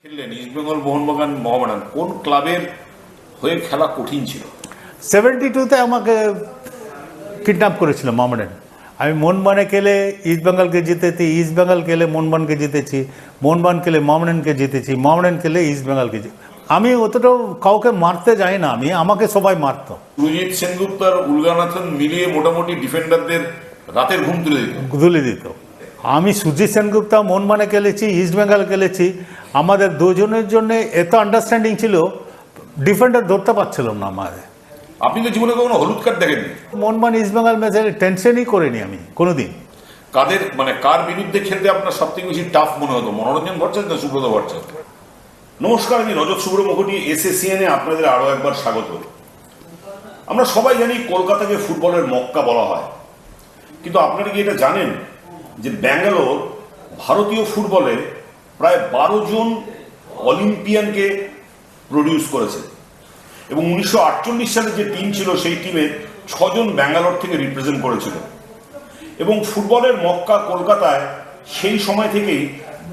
খেললেন ইস্টবেঙ্গল, মোহনবাগান, মোহামেডান, কোন ক্লাবের হয়ে খেলা কঠিন ছিল? 72-তে আমাকে কিডন্যাপ করেছিল মোহামেডান। আমি মোহনবাগানে খেলে ইস্টবেঙ্গলকে জিতেছি, ইস্টবেঙ্গল খেলে মোহনবাগানকে জিতেছি, মোহনবাগান খেলে মোহামেডানকে জিতেছি, মোহামেডান খেলে ইস্টবেঙ্গলকে আমি অতটাও কাউকে মারতে যাই না, আমাকে সবাই মারতো। সুজিত সেনগুপ্ত আর উলগানাথন মিলিয়ে মোটামুটি ডিফেন্ডারদের রাতের ঘুম তুলে দিত। আমি সুজিত সেনগুপ্তা মোহনবাগানে খেলেছি, ইস্টবেঙ্গল খেলেছি, আমাদের দুজনের জন্য এত আন্ডারস্ট্যান্ডিং ছিল, ডিফেন্ডার ধরতে পারছিলাম না আমাদের। আপনি তো জীবনে কখনো হলুদ কার্ড দেখেননি? মোহনবাগান ইস্টবেঙ্গল ম্যাচে টেনশনই করিনি আমি কোনোদিন। কার বিরুদ্ধে খেলতে আপনার সব থেকে বেশি টাফ মনে হতো? মনোরঞ্জন ভট্টাচার্য না সুব্রত ভট্টাচার্য? নমস্কার, আমি রজত শুভ্র মুখোটি, এসএসসিএনে আপনাদের আরো একবার স্বাগত। আমরা সবাই জানি কলকাতাকে ফুটবলের মক্কা বলা হয়, কিন্তু আপনারা কি এটা জানেন যে ব্যাঙ্গালোর ভারতীয় ফুটবলে প্রায় 12 জন অলিম্পিয়ানকে প্রডিউস করেছে, এবং 1948 সালে যে টিম ছিল সেই টিমে 6 জন ব্যাঙ্গালোর থেকে রিপ্রেজেন্ট করেছিল। এবং ফুটবলের মক্কা কলকাতায় সেই সময় থেকেই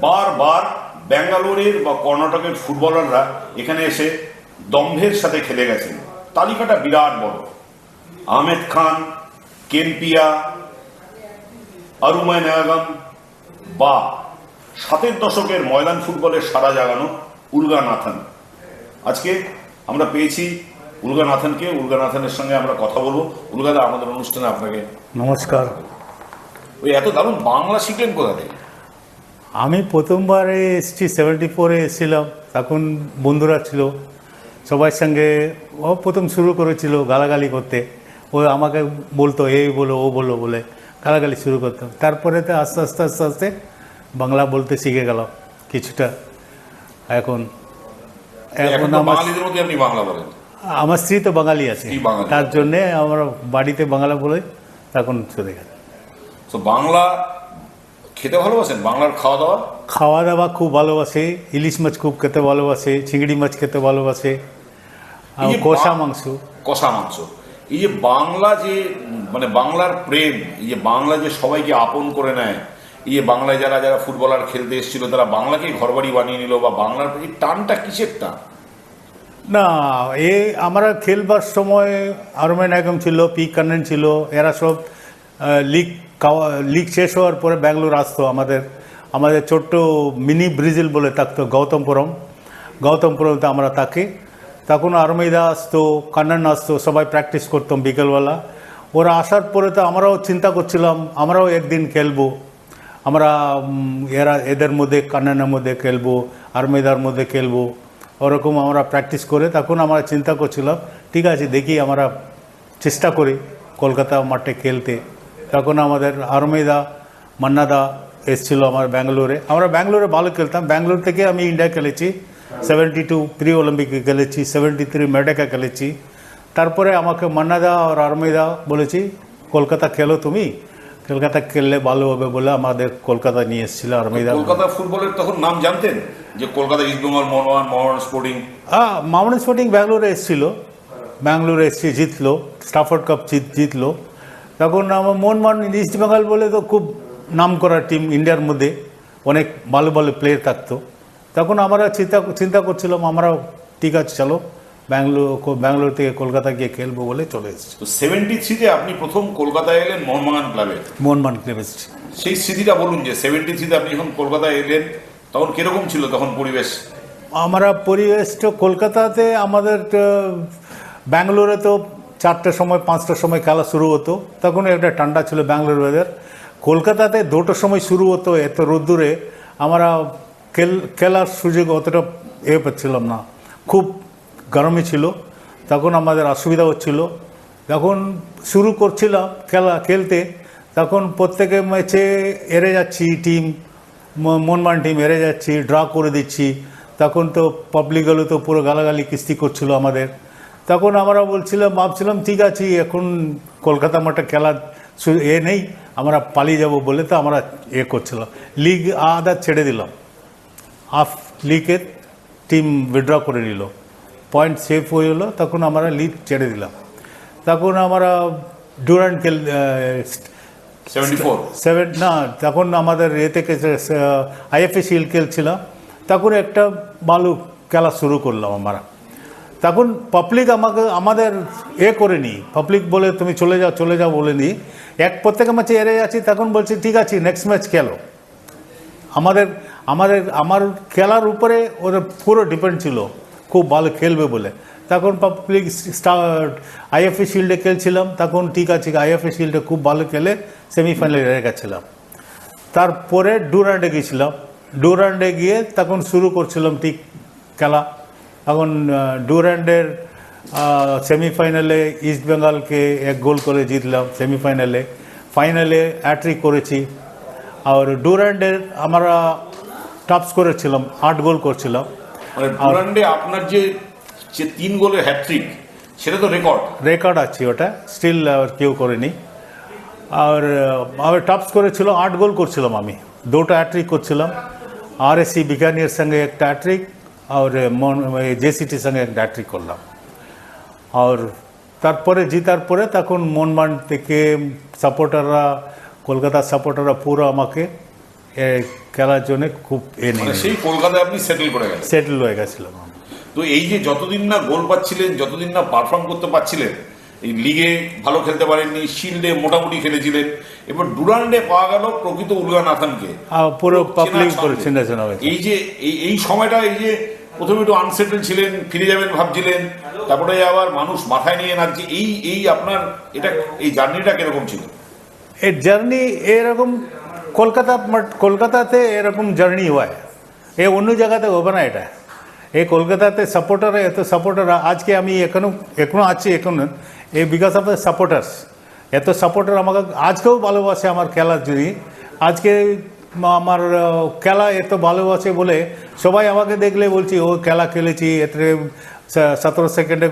বারবার ব্যাঙ্গালোরের বা কর্ণাটকের ফুটবলাররা এখানে এসে দম্ভের সাথে খেলে গেছেন। তালিকাটা বিরাট বড়। আহমেদ খান, কেম্পিয়া, আরুমায় নায়াগাম বা 7-এর দশকের ময়দান ফুটবলের সারা জাগানো উলগানাথন। আজকে আমরা পেয়েছি উলগানাথনকে। উলগানাথনের সঙ্গে আমরা কথা বলবো। উলগাদা, আমাদের অনুষ্ঠানে আপনাকে নমস্কার। ওই এত দারুণ বাংলা শিখলেন কোথা থেকে? আমি প্রথমবারে এসেছি 74-এ এসেছিলাম, তখন বন্ধুরা ছিল, সবার সঙ্গে ও প্রথম শুরু করেছিল গালাগালি করতে। ও আমাকে বলতো এই বলো ও বলো বলে গালাগালি শুরু করতাম। তারপরে তো আস্তে আস্তে আস্তে আস্তে বাংলা বলতে শিখে গেল কিছুটা। এখন বাঙালিদের মধ্যে আপনি বাংলা বলেন? আমার স্ত্রী তো বাঙালি আছে, তার জন্যে আমার বাড়িতে বাংলা বলে তখন চলে গেল। তো বাংলা খেতে ভালোবাসেন? বাংলার খাওয়া দাওয়া খুব ভালোবাসে। ইলিশ মাছ খুব খেতে ভালোবাসে, চিংড়ি মাছ খেতে ভালোবাসে, কষা মাংস। এই যে বাংলা, যে মানে বাংলার প্রেম, এই যে বাংলা যে সবাইকে আপন করে নেয়, এই যে বাংলায় যারা যারা ফুটবলার খেলতে এসেছিল তারা বাংলাকে ঘরবাড়ি বানিয়ে নিল, বা বাংলার এই টানটা কিসের টান? না, আমরা খেলবার সময় আরমান একম ছিল, পি কান্নান ছিল, এরা সব লিগ শেষ হওয়ার পরে ব্যাঙ্গালোর আসতো। আমাদের ছোট্ট মিনি ব্রাজিল বলে থাকতো গৌতমপুরমতে আমরা থাকি। তখন আরমিদা আসতো, কান্নান আসতো, সবাই প্র্যাকটিস করতাম বিকেলবেলা। ওরা আসার পরে তো আমরাও চিন্তা করছিলাম আমরাও একদিন খেলবো, আমরা এদের মধ্যে কান্নানের মধ্যে খেলবো, আরমিদার মধ্যে খেলবো, ওরকম আমরা প্র্যাকটিস করে তখন আমরা চিন্তা করছিলাম ঠিক আছে দেখি আমরা চেষ্টা করি কলকাতা মাঠে খেলতে। তখন আমাদের আরমিদা, মান্নাদা এসেছিলো আমার ব্যাঙ্গালোরে। আমরা ব্যাঙ্গালোরে ভালো খেলতাম। ব্যাঙ্গালোর থেকে আমি ইন্ডিয়া খেলেছি, 72 প্রি অলিম্পিকে খেলেছি, 73 মেডেকা খেলেছি। তারপরে আমাকে মান্নাদা আর আরমিদা বলেছি কলকাতা খেলো, তুমি কলকাতা খেললে ভালো হবে বলে আমাদের কলকাতা নিয়ে এসেছিল আরমিদা। কলকাতা ফুটবলের তখন নাম জানতেন যে কলকাতা, ইস্টবেঙ্গল, মোহনবাগান স্পোর্টিং? মোহামেডান স্পোর্টিং ব্যাঙ্গালোরে এসেছিল, ব্যাঙ্গালোরে এসে জিতলো, স্টাফোর্ড কাপ জিতলো। তখন আমার মোহনবাগান ইস্টবেঙ্গল বলে তো খুব নাম করা টিম, ইন্ডিয়ার মধ্যে অনেক ভালো ভালো প্লেয়ার থাকতো। তখন আমরা চিন্তা করছিলাম আমরাও ঠিক আছে চলো ব্যাঙ্গালোর থেকে কলকাতা গিয়ে খেলবো বলে চলে এসেছি। তো 73-তে আপনি প্রথম কলকাতায় এলেন মোহনবাগান ক্লাবে। এসেছি। সেই স্মৃতিটা বলুন, যে 73-তে আপনি যখন কলকাতায় এলেন তখন কিরকম ছিল তখন পরিবেশ? পরিবেশটা কলকাতাতে আমাদের ব্যাঙ্গালোরে তো 4টার সময় 5টার সময় খেলা শুরু হতো, তখন একটা ঠান্ডা ছিল ব্যাঙ্গালোর ওয়েদার। কলকাতাতে 2টার সময় শুরু হতো, এত রোদ্দুরে আমরা খেলার সুযোগ অতটা পাচ্ছিলাম না, খুব গরমই ছিল, তখন আমাদের অসুবিধা হচ্ছিল। যখন শুরু করছিলাম খেলতে তখন প্রত্যেকের ম্যাচে হেরে যাচ্ছি, মোহনবাগান টিম হেরে যাচ্ছি, ড্র করে দিচ্ছি। তখন তো পাবলিকগুলো তো পুরো গালাগালি কিস্তি করছিল আমাদের। তখন আমরা ভাবছিলাম ঠিক আছে এখন কলকাতা মাঠে খেলার নেই, আমরা পালিয়ে যাব বলে তো আমরা করছিলাম। লিগ আধা ছেড়ে দিলাম, হাফ লিগের টিম উইথড্র করে নিল, পয়েন্ট সেভ হয়ে গেলো, তখন আমরা লিগ ছেড়ে দিলাম। তখন আমরা ডুরান্ট 74 না, তখন আমাদের থেকে আইএফএ শিল্ড খেলছিলাম, তখন একটা ভালো খেলা শুরু করলাম আমরা। তখন পাবলিক আমাদের করেনি, পাবলিক বলে তুমি চলে যাও বলেনি। প্রত্যেক ম্যাচে হেরে যাচ্ছি, তখন বলছি ঠিক আছে নেক্সট ম্যাচ খেলো। আমার খেলার উপরে ওদের পুরো ডিপেন্ড ছিল, খুব ভালো খেলবে বলে। তখন পাবলিক আইএফএ শিল্ডে খেলছিলাম, তখন ঠিক আছে আইএফএ শিল্ডে খুব ভালো খেলে সেমিফাইনালে হেরে গেছিলাম। তারপরে ডুরান্ডে গিয়েছিলাম, ডুরান্ডে গিয়ে তখন শুরু করছিলাম ঠিক খেলা। এখন ডুরান্ডের সেমিফাইনালে ইস্ট বেঙ্গলকে 1 গোল করে জিতলাম সেমিফাইনালে। ফাইনালে হ্যাট্রিক করেছি। আর ডুরান্ডের আমরা টপ স্কোরার ছিলাম, 8 গোল করছিলাম। মানে ডুরান্ডে আপনার যে 3 গোলের হ্যাট্রিক, সেটা তো রেকর্ড আছে, ওটা স্টিল কেউ করেনি। আর টপ স্কোরে ছিল, 8 গোল করছিলাম আমি, 2টা হ্যাট্রিক করছিলাম। আরএসসি বিকানিয়ার সঙ্গে একটা হ্যাট্রিক, আর জেসিটির সঙ্গে একটা হ্যাট্রিক করলাম। আর তারপরে জিতার পরে তখন মনমান থেকে সাপোর্টাররা, কলকাতার সাপোর্টাররা পুরো আমাকে খেলার জন্য খুব সেই কলকাতায় আপনি সেটেল হয়ে গেছিলাম। তো এই যে যতদিন না গোল পাচ্ছিলেন, যতদিন না পারফর্ম করতে পারছিলেন, এই লিগে ভালো খেলতে পারেননি, শিল্ডে মোটামুটি খেলেছিলেন, এবার ডুরান্ডে পাওয়া গেল প্রকৃত উলগানাথানকে, পুরো পাবলিক এই যে এই সময়টা, এই যে প্রথমে একটু আনসেটেল ছিলেন, ফিরে যাবেন ভাবছিলেন, তারপরে আবার মানুষ মাথায় নিয়ে নাচছে, এই আপনার এই জার্নিটা কিরকম ছিল? এই জার্নি এরকম কলকাতাতে এরকম জার্নি হয়, অন্য জায়গাতে হবে না। এটা কলকাতাতে এত সাপোর্টার আজকে আমি এখনো আছি, বিকজ অফ দ্য সাপোর্টার্স। এত সাপোর্টার আমাকে আজকেও ভালোবাসে আমার খেলার জন্য। আজকে আমার খেলা এত ভালোবাসে বলে সবাই আমাকে দেখলে বলছি ও খেলা খেলেছি, এতে 17 সেকেন্ডে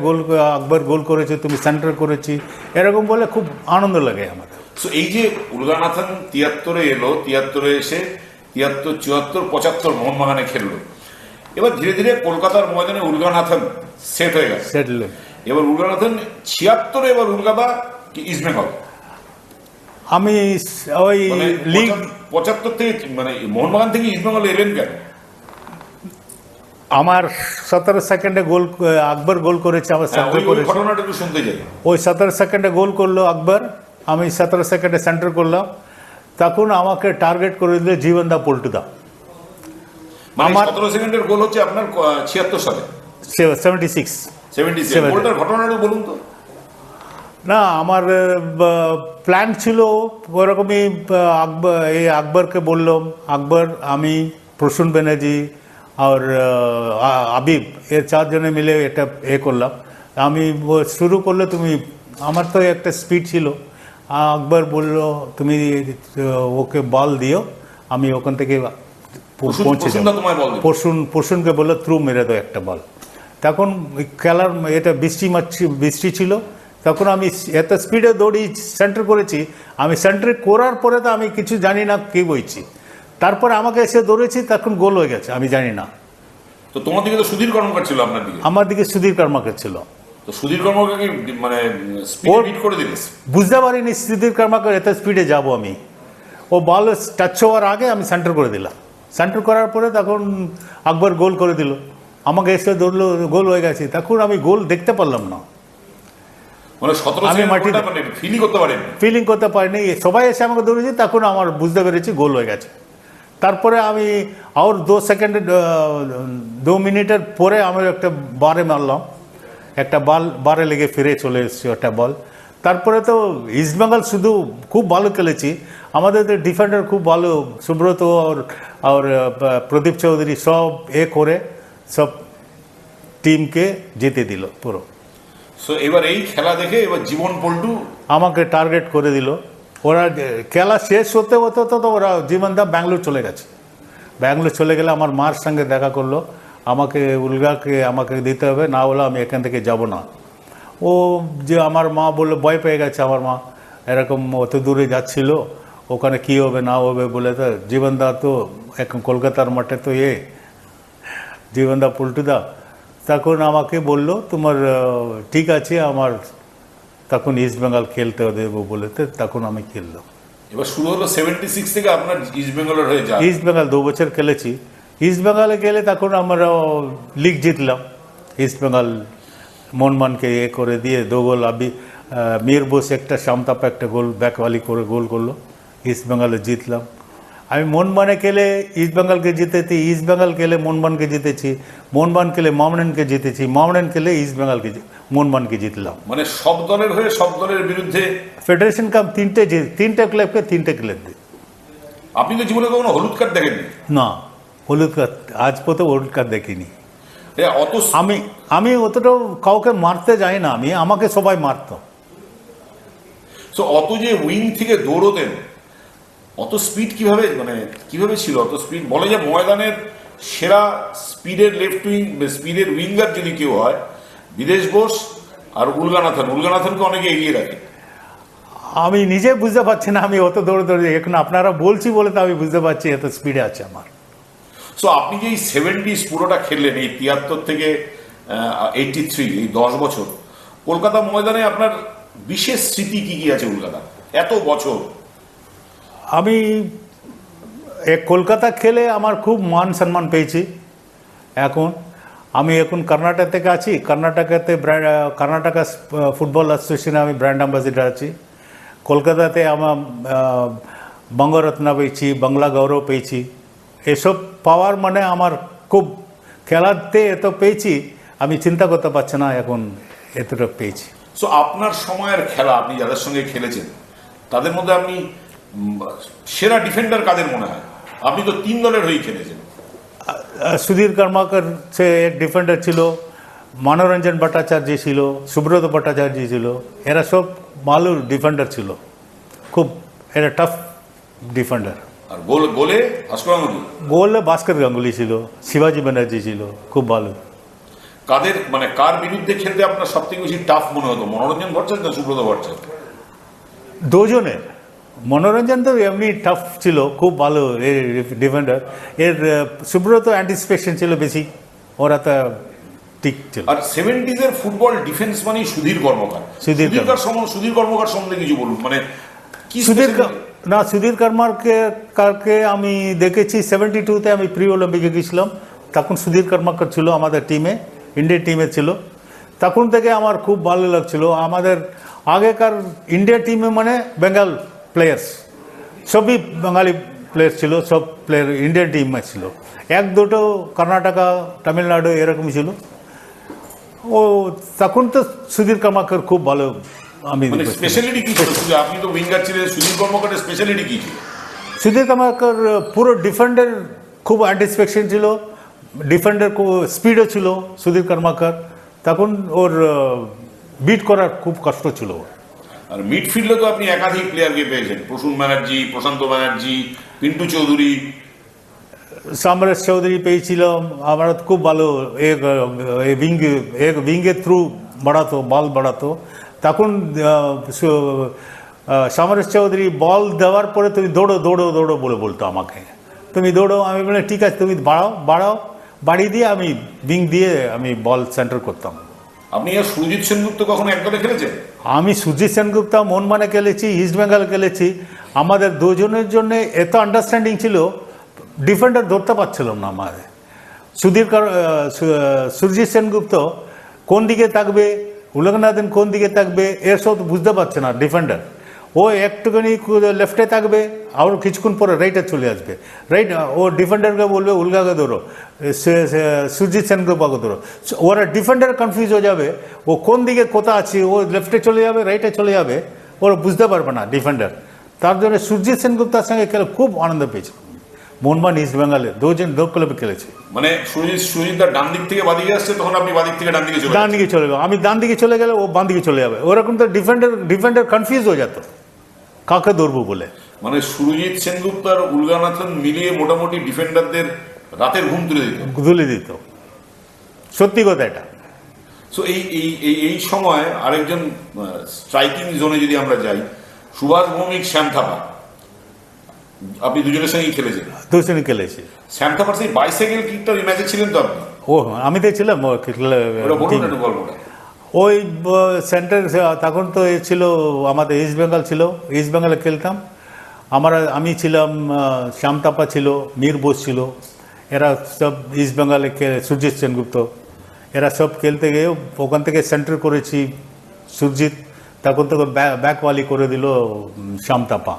আকবর গোল করেছে, তুমি সেন্টার করেছি, এরকম বলে খুব আনন্দ লাগে আমাকে। সো এই যে উলগানাথান 73-এ এলো, 73-এ এসে 73, 74, 75 মোহনবাগানে খেললো। এবার ধীরে ধীরে কলকাতার ময়দানে উলগানাথান সেট হয়ে গেছে। এবার উলগানাথান 76-এ, এবার উলগাদা কি ইস্ট বেঙ্গল? আমি ওই লিগ 75 থেকে, মানে মোহনবাগান থেকে ইস্ট বেঙ্গল এলেন কেন? আমার 17 সেকেন্ডে গোল আকবর গোল করেছে, আমার সেন্টার করেছে। ঘটনাটা একটু শুনতে চাই। ওই 17 সেকেন্ডে গোল করলো আকবর, আমি 17 সেকেন্ডে সেন্টার করলাম। তখন আমাকে টার্গেট করে দিল জীবনদা পল্টুদা। আমার 17 সেকেন্ডের গোল হচ্ছে আপনার 76 সালে, 76 গোলটার ঘটনাটা বলুন তো। না, আমার প্ল্যান ছিল ওরকমই। আকবরকে বললাম, আকবর, আমি, প্রসূন ব্যানার্জি আর আবিব, 4 জনে মিলে এটা করলাম। আমি শুরু করলে তুমি, আমার তো একটা স্পিড ছিল। আকবর বলল তুমি ওকে বল দিও, আমি ওখান থেকে পৌঁছে যাবো। প্রসূনকে বললো থ্রু মেরে দাও একটা বল। তখন খেলার এটা বৃষ্টি ছিল, তখন আমি এত স্পিডে দৌড়ি সেন্টার করেছি। আমি সেন্টার করার পরে তো আমি কিছু জানি না কি বইছি, তারপরে আমাকে এসে দৌড়েছি, তখন গোল হয়ে গেছে, আমি জানি না। তো তোমার দিকে তো সুধীর কর্মকার ছিল, আপনার দিকে? আমার দিকে সুধীর কর্মকার ছিল। তো সুধীর কর্মকারকে মানে স্পিড বিট করে দিলে? বুঝতে পারিনি সুধীর কর্মকার এত স্পিডে যাব আমি। ও বল টাচ হওয়ার আগে আমি সেন্টার করে দিলাম। সেন্টার করার পরে তখন আকবর গোল করে দিল, আমাকে এসে দৌড়লো, গোল হয়ে গেছে। তখন আমি গোল দেখতে পারলাম না, মানে 17 সেকেন্ড ফিলিং করতে পারিনি। সবাই এসে আমাকে দৌড়েছে, তখন আমার বুঝতে পেরেছি গোল হয়ে গেছে। তারপরে আমি আর 2 মিনিটের পরে আমি একটা বারে মারলাম, একটা বারে লেগে ফিরে চলে এসেছি একটা বল। তারপরে তো ইস্টবেঙ্গল শুধু খুব ভালো খেলেছি, আমাদের ডিফেন্ডার খুব ভালো, সুব্রত আর প্রদীপ চৌধুরী সব করে সব টিমকে জিতে দিল পুরো। সো এবার এই খেলা দেখে এবার জীবন পল্টু আমাকে টার্গেট করে দিল। ওরা খেলা শেষ হতে হতে তো ওরা জীবনদা ব্যাঙ্গালোর চলে গেছে। ব্যাঙ্গালোর চলে গেলে আমার মার সঙ্গে দেখা করলো, আমাকে উলগাকে আমাকে দিতে হবে, না হলে আমি এখান থেকে যাব না। ও যে আমার মা বললো, ভয় পেয়ে গেছে আমার মা, এরকম অত দূরে যাচ্ছিল, ওখানে কী হবে না হবে বলে। তো জীবনদা তো এখন কলকাতার মাঠে তো জীবনদা পল্টুদা, তখন আমাকে বলল তোমার ঠিক আছে, আমার তখন ইস্ট বেঙ্গল খেলতে দেবো বলে, তখন আমি খেললাম। এবার শুরু হলো 76 থেকে আপনার ইস্ট বেঙ্গলের হয়ে যায়। ইস্ট বেঙ্গল 2 বছর খেলেছি, ইস্ট বেঙ্গলে গেলে তখন আমরা লিগ জিতলাম। ইস্ট বেঙ্গল মোহনবাগানকে এ করে দিয়ে 2 গোল মীর বোস একটা, শামতাপা একটা গোল ব্যাকওয়ালি করে গোল করলো, ইস্ট বেঙ্গলে জিতলাম। আমি মোহনবাগানে খেলে ইস্ট বেঙ্গলকে জিতেছি, ইস্ট বেঙ্গল খেলে মোহনবাগানকে জিতেছি, মোহনবাগান খেলে মোহামেডানকে জিতেছি, মোহামেডান খেলে ইস্ট বেঙ্গলকে মোহনবাগানকে জিতলাম। মানে সব দলের হয়ে সব দলের বিরুদ্ধে ফেডারেশন কাপ তিনটে ক্লাবকে 3টে ক্লাব দিই। আপনি তো জীবনে কখনো হলুদ কার্ড দেখেননি? না, হলুদ কার্ড আজ পর্যন্ত হলুদ কার্ড দেখিনি। অত আমি অতটাও কাউকে মারতে যাই না, আমাকে সবাই মারতো। অত যে উইং থেকে দৌড়তেন, অত স্পিড কিভাবে ছিল অত স্পিড? বলে যে ময়দানের সেরা স্পিডের লেফট উইং, স্পিডের উইঙ্গার যদি কেউ হয়, বিদেশ বোস আর উলগানাথনকে অনেকে এগিয়ে রাখে। আমি নিজে বুঝতে পারছি না আমি অত দৌড়ে এখন আপনারা বলছি বলে তো আমি বুঝতে পারছি এত স্পিডে আছে আমার। আপনি যে এই 70s পুরোটা খেললেন, এই 73 থেকে 83, এই 10 বছর কলকাতা ময়দানে আপনার বিশেষ স্মৃতি কি কি আছে কলকাতা এত বছর? আমি কলকাতা খেলে আমার খুব মান সম্মান পেয়েছি। আমি এখন কর্ণাটক থেকে আছি, কর্ণাটকা ফুটবল অ্যাসোসিয়েশনে আমি ব্র্যান্ড অ্যাম্বাসিডার আছি। কলকাতাতে আমার বঙ্গরত্ন পেয়েছি, বাংলা গৌরব পেয়েছি। এসব পাওয়ার মানে আমার খুব, খেলাতে এত পেয়েছি আমি চিন্তা করতে পারছি না এখন এতটা পেয়েছি। আপনার সময়ের খেলা, আপনি যাদের সঙ্গে খেলেছেন তাদের মধ্যে আপনি সেরা ডিফেন্ডার কাদের মনে হয়? আপনি তো 3 দলের হয়েই খেলেছেন। সুধীর কর্মাকর সে এক ডিফেন্ডার ছিল, মনোরঞ্জন ভট্টাচার্য ছিল, সুব্রত ভট্টাচার্য ছিল। এরা সব ভালো ডিফেন্ডার ছিল, খুব এরা টাফ ডিফেন্ডার। আর গোলে ভাস্কর গাঙ্গুলি ছিল, শিবাজি ব্যানার্জি ছিল, খুব ভালো। কার বিরুদ্ধে খেলতে আপনার সব থেকে বেশি টাফ মনে হতো? মনোরঞ্জন ভট্টাচার্য না সুব্রত ভট্টাচার্য? দুজনের। মনোরঞ্জন তো এমনি টাফ ছিল, খুব ভালো ডিফেন্ডার। সুব্রত অ্যান্টিসিপেশন ছিল বেশি, ওরা তো ঠিক ছিল। আর 70s এর ফুটবল ডিফেন্স মানে সুধীর কর্মকার সম্বন্ধে কিছু বলুন। কি সুধীর কর্মকারকে আমি দেখেছি 72-তে, আমি প্রি অলিম্পিকে গেছিলাম, তখন সুধীর কর্মকার ছিল আমাদের টিমে, ইন্ডিয়ান টিমে ছিল। তখন থেকে আমার খুব ভালো লাগছিল। আমাদের আগেকার ইন্ডিয়া টিমে মানে বেঙ্গল প্লেয়ার্স, সবই বাঙালি প্লেয়ার ছিল, সব প্লেয়ার ইন্ডিয়ান টিমে ছিল। 1-2 কর্ণাটকা, তামিলনাড়ু এরকম ছিল। তখন তো সুধীর কর্মকার খুব ভালো। স্পেশালিটি কি ছিল? আপনি তো উইঙ্গার ছিলেন, সুধীর কর্মকারের স্পেশালিটি কি ছিল? সুধীর কর্মকার পুরো ডিফেন্ডার, খুব অ্যান্টিসিপেশন ছিল, ডিফেন্ডার স্পিডও ছিল সুধীর কর্মকার। তখন ওর বিট করার খুব কষ্ট ছিল। আর মিডফিল্ডে তো আপনি একাধিক প্লেয়ারকে পেয়েছেন, প্রসূন ব্যানার্জি, প্রশান্ত ব্যানার্জি, পিন্টু চৌধুরী, সমরেশ চৌধুরী পেয়েছিলাম। আমার খুব ভালো উইঙ্গের থ্রু বাড়াতো, বল বাড়াতো। তখন সমরেশ চৌধুরী বল দেওয়ার পরে তুমি দৌড়ো দৌড়ো দৌড়ো বলে বলতো আমাকে, তুমি দৌড়ো। আমি বলে ঠিক আছে, তুমি বাড়িয়ে দিয়ে আমি উইং দিয়ে আমি বল সেন্টার করতাম। আপনি সুরজিৎ সেনগুপ্ত কখনো একদলে খেলেছেন? আমি সুরজিৎ সেনগুপ্ত মোহনবাগানে খেলেছি, ইস্ট বেঙ্গল খেলেছি। আমাদের দুজনের জন্য এত আন্ডারস্ট্যান্ডিং ছিল, ডিফেন্ডার ধরতে পারছিলাম না আমাদের। সুরজিৎ সেনগুপ্ত কোন দিকে থাকবে, উলগনাথন কোন দিকে থাকবে, এসব বুঝতে পারছে না ডিফেন্ডার। ও একটুখানি লেফটে থাকবে, আর কিছুক্ষণ পরে রাইটে চলে আসবে। রাইট, ও ডিফেন্ডারকে বলবে উলগাকে ধরো, সুরজিৎ সেনগুপ্তকে ধরো। ওরা ডিফেন্ডার কনফিউজ হয়ে যাবে, ও কোন দিকে কোথা আছে, ও লেফটে চলে যাবে, রাইটে চলে যাবে, ওরা বুঝতে পারবে না ডিফেন্ডার। তার জন্য সুরজিৎ সেনগুপ্তার সঙ্গে খেলে খুব আনন্দ পেয়েছিল। মোহনবাগান ইস্ট বেঙ্গলে দু ক্লাবে খেলেছি। সুরজিৎ ডান দিক থেকে বাদিকে আসছে, তখন আপনি বাদিক থেকে ডান দিকে চলে যাবে। আমি ডান দিকে চলে গেলে ও বাম দিকে চলে যাবে। ওরকম তো ডিফেন্ডার কনফিউজ হয়ে যেত কাকে ধরবো বলে। সুরজিৎ সেনগুপ্ত আর উলগানাথন মিলিয়ে মোটামুটি ডিফেন্ডারদের রাতের ঘুম তুলে দিত। সত্যি কথা এটা। এই সময় আরেকজন স্ট্রাইকিং জোনে যদি আমরা যাই, সুভাষ ভৌমিক, শ্যাম থাপা, আপনি দুজনের সঙ্গেই খেলেছেন? দুজনে খেলেছি। শ্যাম থাপার সেই বাইসাইকেল কিকটা ম্যাচে ছিলেন তো আপনি? আমি তো ছিলাম। ওই সেন্টার তখন তো ছিল আমাদের ইস্ট বেঙ্গল ছিল, ইস্ট বেঙ্গলে খেলতাম। আমি ছিলাম, শ্যাম থাপা ছিল, মীর বোস ছিল, এরা সব ইস্ট বেঙ্গলে সুরজিৎ সেনগুপ্ত, এরা সব খেলতে গিয়ে ওখান থেকে সেন্টার করেছি সুরজিৎ, তখন তখন ব্যাকওয়ালি করে দিল শ্যামতাপা।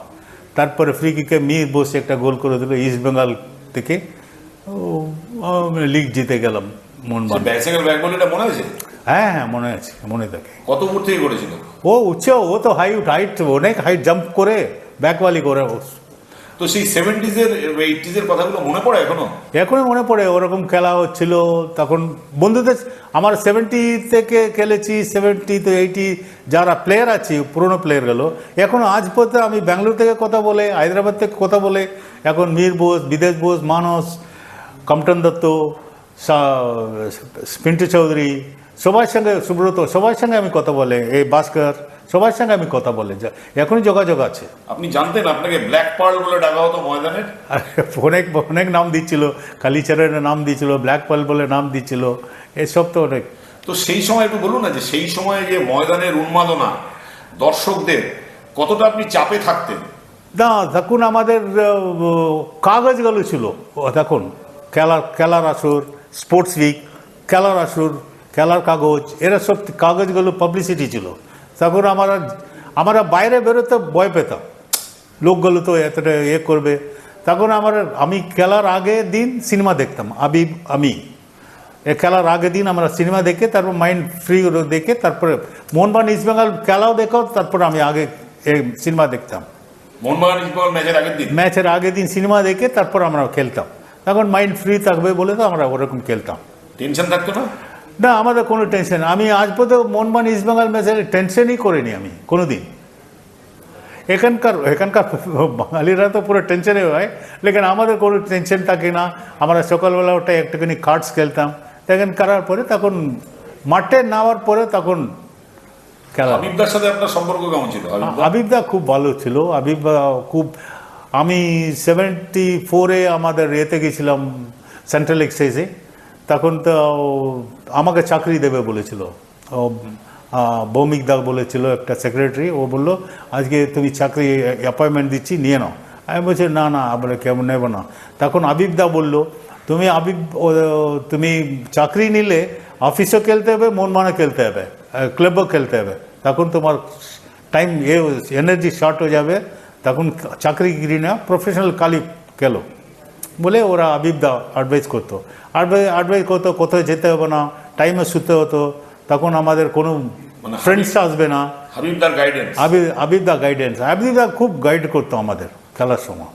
তারপরে ফ্রি কিকে মীর বোস একটা গোল করে দিল ইস্ট বেঙ্গল থেকে, লিগ জিতে গেলাম মোহনবাগান। ব্যাকবলিটা মনে আছে? হ্যাঁ হ্যাঁ মনে আছে, মনে থাকে। কত উপর থেকে করেছিল? ও উচ্চ, ও তো হাইট অনেক হাইট জাম্প করে ব্যাকওয়ালি করে। তো সেই 70s-এর 80s-এর কথাগুলো মনে পড়ে এখনো? এখনই মনে পড়ে, ওরকম খেলা হচ্ছিল তখন বন্ধুদের। আমার 70 থেকে খেলেছি, 70 তো 80 যারা প্লেয়ার আছে পুরনো প্লেয়ারগুলো এখনও আজ পর্যন্ত, আমি ব্যাঙ্গালোর থেকে কথা বলে, হায়দ্রাবাদ থেকে কথা বলে, এখন মীর বোস, বিদেশ বোস, মানস, কম্পটন দত্ত, পিন্টু চৌধুরী, সবার সঙ্গে সুব্রত, সবার সঙ্গে আমি কথা বলে, এই ভাস্কর, সবার সঙ্গে আমি কথা বলে, এখনই যোগাযোগ আছে। আপনি জানতেন আপনাকে ব্ল্যাক পার্ল বলে ডাকা হতো ময়দানের? অনেক অনেক নাম দিচ্ছিল, কালীচরণের নাম দিচ্ছিল, ব্ল্যাক পার্ল বলে নাম দিচ্ছিল, এসব তো অনেক। তো সেই সময় একটু বলুন না, যে সেই সময় যে ময়দানের উন্মাদনা, দর্শকদের কতটা আপনি চাপে থাকতেন? না তখন আমাদের কাগজগুলো ছিল, তখন খেলার আসর, স্পোর্টস উইক, খেলার আসর, খেলার কাগজ, এরা সব কাগজগুলো পাবলিসিটি ছিল। তখন আমরা বাইরে বেরোতে ভয় পেতাম, লোকগুলো তো এতটা করবে। তখন আমি খেলার আগে দিন সিনেমা দেখতাম, আমি খেলার আগের দিন আমরা সিনেমা দেখে, তারপর মাইন্ড ফ্রি দেখে, তারপরে মোহনবাগান ইস্ট বেঙ্গল খেলাও দেখো, তারপর আমি আগে সিনেমা দেখতাম। মোহনবাগান ইস্ট বেঙ্গল ম্যাচের আগের দিন সিনেমা দেখে তারপর আমরা খেলতাম, তখন মাইন্ড ফ্রি থাকবে বলে তো আমরা ওরকম খেলতাম। টেনশন থাকতো না? না, আমাদের কোনো টেনশন, আমি আজ পর্যন্ত মোহনবাগান ইস্ট বেঙ্গল ম্যাচের টেনশনই করিনি আমি কোনোদিন। এখানকার বাঙালিরা তো পুরো টেনশনে হয়, লেকিন আমাদের কোনো টেনশন থাকে না। আমরা সকালবেলা ওটা একটুখানি কার্ডস খেলতাম, দেখেন করার পরে তখন মাঠে নামার পরে তখন খেলা। হাবিবদার সাথে আপনার সম্পর্ক কেমন ছিল? হাবিবদা খুব ভালো ছিল, আমি 74-এ আমাদের এতে গেছিলাম সেন্ট্রাল এক্সাইজে, তখন তো আমাকে চাকরি দেবে বলেছিল, ভৌমিক দা বলেছিল, একটা সেক্রেটারি, ও বললো আজকে তুমি চাকরি অ্যাপয়েন্টমেন্ট দিচ্ছি, নিয়ে নাও। আমি বলছি না আমরা কেমন নেব না। তখন আবিবদা বললো তুমি চাকরি নিলে অফিসও খেলতে হবে, মোহনবাগানে খেলতে হবে, ক্লাবও খেলতে হবে, তখন তোমার টাইম এনার্জি শর্ট হয়ে যাবে, তখন চাকরিগিরি না, প্রফেশনাল কালি খেলো বলে ওরা আবিবদা অ্যাডভাইস করতো, কোথায় যেতে হবে না, টাইমে শুতে হতো, তখন আমাদের কোনো ফ্রেন্ডস আসবে না। আবিবদা খুব গাইড করতো আমাদের খেলার সময়।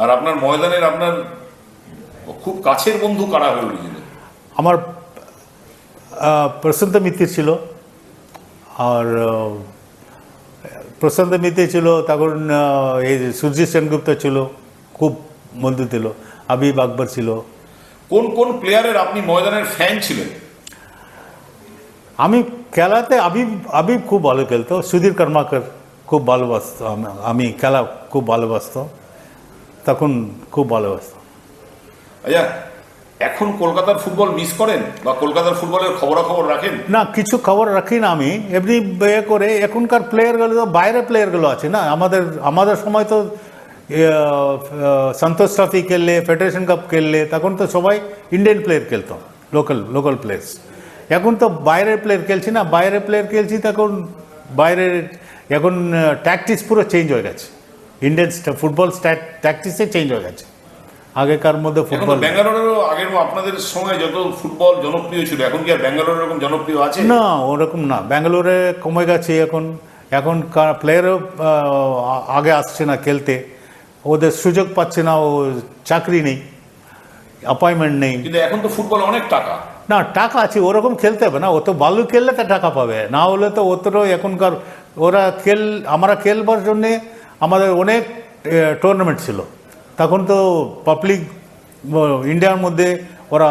আর আপনার ময়দানের আপনার খুব কাছের বন্ধু কারা হয়ে উঠেছিল? আমার প্রশান্ত মিত্র ছিল, আর প্রশান্ত মিত্র ছিল, তখন এই সুরজিৎ সেনগুপ্ত ছিল, খুব বন্ধু ছিল, আবিব আকবর ছিল। কোন প্লেয়ারের আপনি ময়দানের ফ্যান ছিলেন? আমি খেলাতে আবিব খুব ভালো খেলতো, সুধীর কর্মাকর খুব ভালোবাসত, আমি খেলা খুব ভালোবাসত, তখন খুব ভালোবাসত। আচ্ছা, এখন কলকাতার ফুটবল মিস করেন বা কলকাতার ফুটবলের খবরাখবর রাখেন? না, কিছু খবর রাখি না আমি, এমনি করে। এখনকার প্লেয়ারগুলো তো বাইরে প্লেয়ারগুলো আছে না, আমাদের সময় তো সন্তোষ ট্রফি খেললে, ফেডারেশন কাপ খেললে, তখন তো সবাই ইন্ডিয়ান প্লেয়ার খেলতো, লোকাল প্লেয়ার্স। এখন তো বাইরের প্লেয়ার খেলছি না, বাইরের প্লেয়ার খেলছি, তখন এখন ট্যাকটিক্স পুরো চেঞ্জ হয়ে গেছে, ইন্ডিয়ান ফুটবল ট্যাকটিক্সে চেঞ্জ হয়ে গেছে। আগেকার মধ্যে ফুটবল ব্যাঙ্গালোরেরও আগের আপনাদের সময় যত ফুটবল জনপ্রিয় ছিল, এখন কি আর ব্যাঙ্গালোর এরকম জনপ্রিয় আছে? না, ওরকম না, ব্যাঙ্গালোরে কমে গেছে এখন প্লেয়ারও আগে আসছে না খেলতে, ওদের সুযোগ পাচ্ছে না, ও চাকরি নেই, অ্যাপয়েন্টমেন্ট নেই। কিন্তু এখন তো ফুটবলে অনেক টাকা। না, টাকা আছে, ওরকম খেলতে হবে না, ও তো ভালো খেললে তো টাকা পাবে, না হলে তো ওদেরও এখনকার আমরা খেলবার জন্যে আমাদের অনেক টুর্নামেন্ট ছিল, তখন তো পাবলিক ইন্ডিয়ার মধ্যে ওরা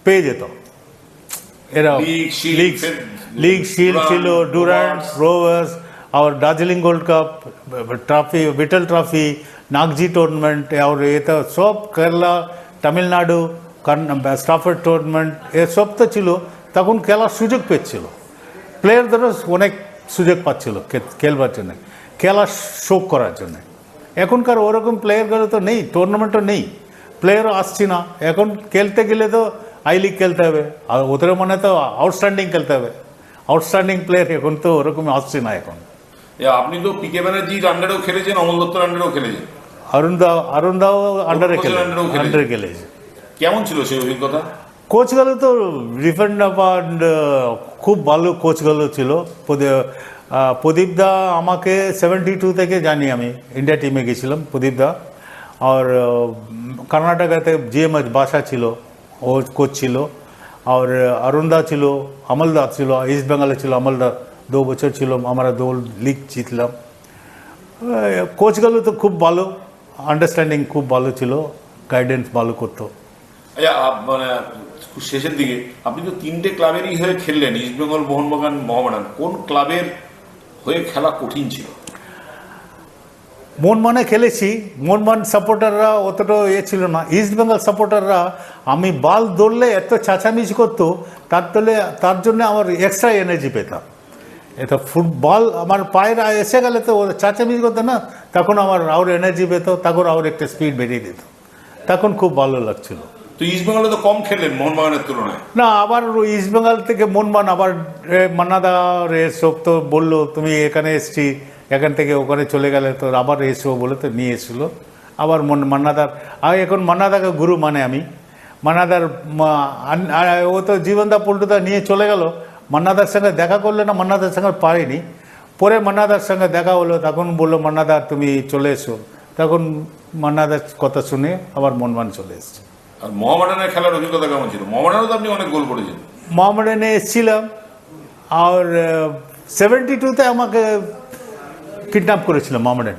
পেয়ে যেত, এরা লিগ শিল্ড ছিল, ডুরান্ট রোভার্স, আর দার্জিলিং গোল্ড কাপ, ট্রফি, বিটল ট্রফি, নাগজি টুর্নামেন্ট, আর এটা সব কেরালা, তামিলনাড়ু স্টাফার টুর্নামেন্ট, এসব তো ছিল। তখন খেলার সুযোগ পেয়েছিল, প্লেয়ারদেরও অনেক সুযোগ পাচ্ছিল খেলবার জন্য, খেলার শোক করার জন্য। এখনকার ওরকম প্লেয়ারগুলো তো নেই, টুর্নামেন্টও নেই, প্লেয়ারও আসছি না। এখন খেলতে গেলে তো আই লিগ খেলতে হবে, আর ওদের মানে তো আউটস্ট্যান্ডিং খেলতে হবে। আউটস্ট্যান্ডিং প্লেয়ার এখন তো ওরকম আসছে না এখন। আপনি তো পিকে ব্যানার্জির আন্ডারেও খেলেছেন, অমল দত্তর আন্ডারেও খেলেছেন, অরুণদাও আন্ডারে কোচের under এও খেলেছে। আন্ডারে খেলেছে। কেমন ছিল সেই অভিজ্ঞতা? কোচগুলো তো ডিফেন্ড খুব ভালো কোচগুলো ছিল। প্রদীপদা আমাকে 72 থেকে জানি, আমি ইন্ডিয়া টিমে গেছিলাম প্রদীপদা। আর কর্ণাটকাতে জিএমএস বাসা ছিল, ও কোচ ছিল। আর অরুণদা ছিল, আমলদা ছিল, ইস্ট বেঙ্গলে ছিল আমলদা, 2 বছর ছিল, আমরা 2 লিগ জিতলাম। কোচগুলো তো খুব ভালো, আন্ডারস্ট্যান্ডিং খুব ভালো ছিল, গাইডেন্স ভালো করতো। আচ্ছা, মানে শেষের দিকে আপনি তো 3টে ক্লাবেরই হয়ে খেললেন, ইস্টবেঙ্গল, মোহনবাগান, মোহামেডান। কোন ক্লাবের হয়ে খেলা কঠিন ছিল? মোহনবাগানে খেলেছি, মোহনবাগান সাপোর্টাররা অতটা ছিল না। ইস্ট বেঙ্গল সাপোর্টাররা আমি বল দৌড়লে এত চেঁচামেচি করতো, তার জন্য আমার এক্সট্রা এনার্জি পেতাম। এটা ফুটবল আমার পায়ের এসে গেলে তো চেঁচামেচি করতো না, তখন আমার আরও এনার্জি পেত, তখন আরও একটা স্পিড বেরিয়ে দিত, তখন খুব ভালো লাগছিল। তো ইস্টবেঙ্গলে তো কম খেললেন মোহনবাগানের তুলনায়। না, আবার ইস্ট বেঙ্গল থেকে মোহনবাগান আবার মান্নাদা এসব তো বললো তুমি এখানে এসছি, এখান থেকে ওখানে চলে গেলে তো আবার এসো বলে তো নিয়ে এসেছিলো। আবার মান্নাদার এখন মান্নাদাকে গুরু মানে আমি। মান্নাদার ও তো জীবনদা পল্টুদা নিয়ে চলে গেল, মান্নাদার সঙ্গে দেখা করলে না, মান্নাদার সঙ্গে পারিনি। পরে মান্নাদার সঙ্গে দেখা হলো, তখন বললো মান্নাদা তুমি চলে এসো, তখন মান্নাদার কথা শুনে আবার মোহনবাগান চলে এসছে। আর মোহামেডানের খেলার অভিজ্ঞতা কেমন ছিল? মোহামেডানও তো আপনি অনেক গোল করেছেন। মোহামেডানে এসেছিলাম, আর 72-তে আমাকে কিডন্যাপ করেছিল মোহামেডান,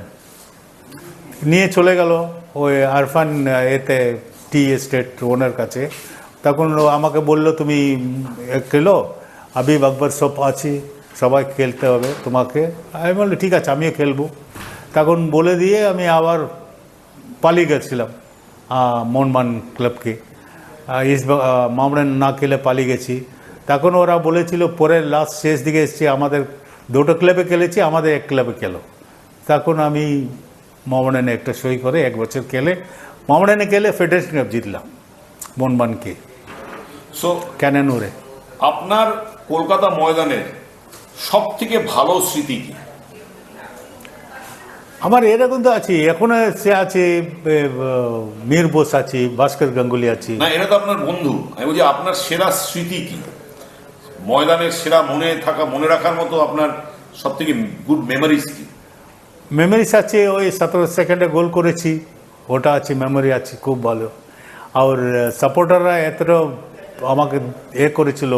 নিয়ে চলে গেল ওই আরফান এতে টি এস্টেট ওনার কাছে। তখন ও আমাকে বললো তুমি খেলো, আবিব আকবর সব আছি, সবাই খেলতে হবে তোমাকে। আমি বললো ঠিক আছে আমিও খেলবো। তখন বলে দিয়ে আমি আবার পালিয়ে গেছিলাম মোহনবাগান ক্লাবকে। মোহামেডান না খেলে পালিয়ে গেছি। তখন ওরা বলেছিল, পরে লাস্ট শেষ দিকে এসেছি, আমাদের 2টো ক্লাবে খেলেছি, আমাদের এক ক্লাবে খেলো। তখন আমি মোহামেডানে একটা সই করে 1 বছর খেলে, মোহামেডানে খেলে ফেডারেশন কাপ জিতলাম মোহনবাগানকে সো ক্যানানুরে। আপনার কলকাতা ময়দানের সব থেকে ভালো স্মৃতি কি? আমার এরকম তো আছে, এখন সে আছে মীর বোস আছে, ভাস্কর গাঙ্গুলি আছে। না, এটা তো আপনার বন্ধু। আমি বলছি আপনার সেরা স্মৃতি কি, ময়দানের সেরা মনে রাখার মতো আপনার সব থেকে গুড মেমোরিজ কি? মেমোরিজ আছে, ওই 17 সেকেন্ডে গোল করেছি, ওটা আছে, মেমোরি আছে খুব ভালো। আর সাপোর্টাররা এতটা আমাকে করেছিল,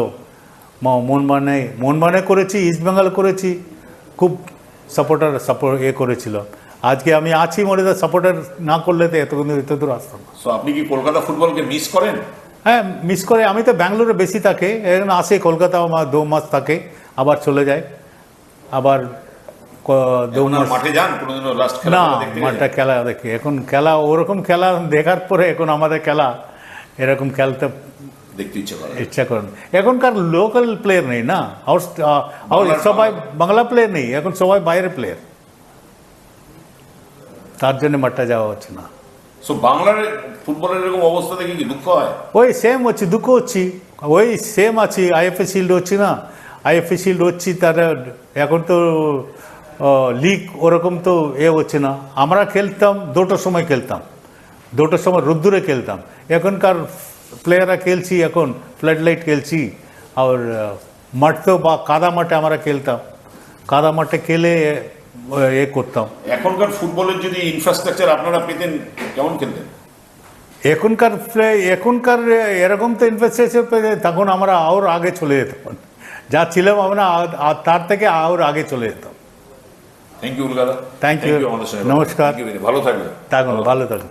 মোহনবাগানে করেছি, ইস্টবেঙ্গল করেছি, খুব সাপোর্ট করেছিল। আজকে আমি আছি মনে তো, সাপোর্টার না করলে তো এত দূর আসতাম না। সো আপনি কি কলকাতা ফুটবলকে মিস করেন? হ্যাঁ, মিস করে। আমি তো ব্যাঙ্গালোরে বেশি থাকে, এখন আসে কলকাতা আমার 2 মাস থাকে, আবার চলে যায়, আবার 2 মাস। মাঠে যান কোনোদিনও? লাস্ট খেলা না, দেখতে মাঠটা খেলা দেখি এখন, খেলা ওরকম খেলা দেখার পরে এখন আমাদের খেলা এরকম খেলতে দেখতে ইচ্ছা করেন। এখনকার লোকাল প্লেয়ার নেই না, সবাই বাংলা প্লেয়ার নেই, এখন সবাই বাইরে প্লেয়ার, তার জন্য মাঠটা যাওয়া হচ্ছে না। সো বাংলার ফুটবলের এরকম অবস্থা দেখে কি দুঃখ হয়? ওই সেম হচ্ছে, দুঃখ হচ্ছি, ওই সেম আছি। আইএফএ শিল্ড হচ্ছি না, আইএফএ শিল্ড হচ্ছি, তারা এখন তো লিগ ওরকম তো হচ্ছে না। আমরা খেলতাম 2টোর সময়, খেলতাম 2টোর সময় রোদ্দুরে খেলতাম। এখনকার প্লেয়াররা খেলছি এখন ফ্লাড লাইট খেলছি। আর মাঠ তো বা কাদা মাঠে আমরা খেলতাম, কাদা মাঠে খেলে করতাম। এখনকার ফুটবলের যদি ইনফ্রাস্ট্রাকচার আপনারা পেতেন কেমন খেলতেন? এখনকার এরকম তো ইনফ্রাস্ট্রাকচার পেতে তখন আমরা আর আগে চলে যেতাম, যা ছিলাম আমরা তার থেকে আর আগে চলে যেতাম। Thank you Kolkata. Thank you, নমস্কার, ভালো থাকবেন। ভালো থাকুন।